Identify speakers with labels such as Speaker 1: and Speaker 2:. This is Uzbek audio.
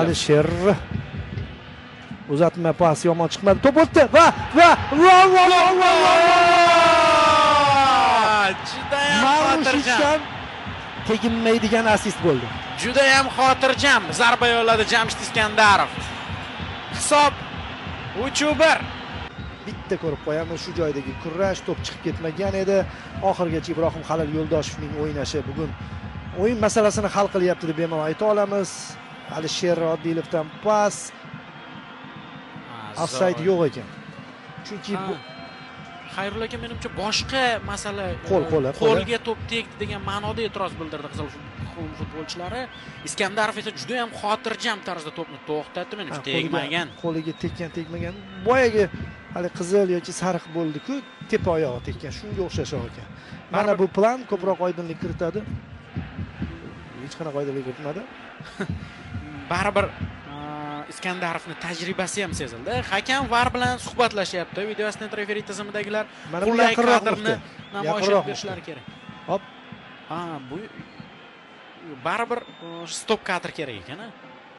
Speaker 1: Alisher uzatma pas yomon chiqmadi. To'p o'tdi va
Speaker 2: juda ham xotirjam.
Speaker 1: teginmaydigan assist bo'ldi.
Speaker 2: Juda ham xotirjam zarba yo'lladi Jamshid Iskandarov. Hisob 3-1.
Speaker 1: Bitta ko'rib qo'yamiz, shu joydagi kurrash, to'p chiqib ketmagan edi. Oxirgacha Ibrohim Halil Yo'ldoshevning o'ynashi bugun o'yin masalasini hal qilyapti deb bemalol ayta olamiz. Alisher Oddilovdan pas. Offside yo'q ekan. Chunki bu
Speaker 2: Xayrullo aka menimcha boshqa masala
Speaker 1: qo'lga
Speaker 2: to'p tegdi degan ma'noda e'tiroz bildirdi Qizil futbolchilari. Iskandarov esa juda ham xotirjam tarzda to'pni to'xtatdi, menimcha tegmagan.
Speaker 1: Qo'liga tegmagan. Boyaga hali qizil yoki sariq bo'ldi-ku, tepa oyog'i tekkan. Shunga o'xshash ekan. Mana bu plan ko'proq oydinlik kiritadi. Hech qanaqa oydinlik kiritmadi.
Speaker 2: Baribir Iskandarovning tajribasi ham sezildi. Hakam VAR bilan suhbatlashyapti. Video assistent referi tizimidagilar qulay kadrni namoyish etishlari kerak.
Speaker 1: Hop.
Speaker 2: Bu baribir stop kadr kerak ekan-a.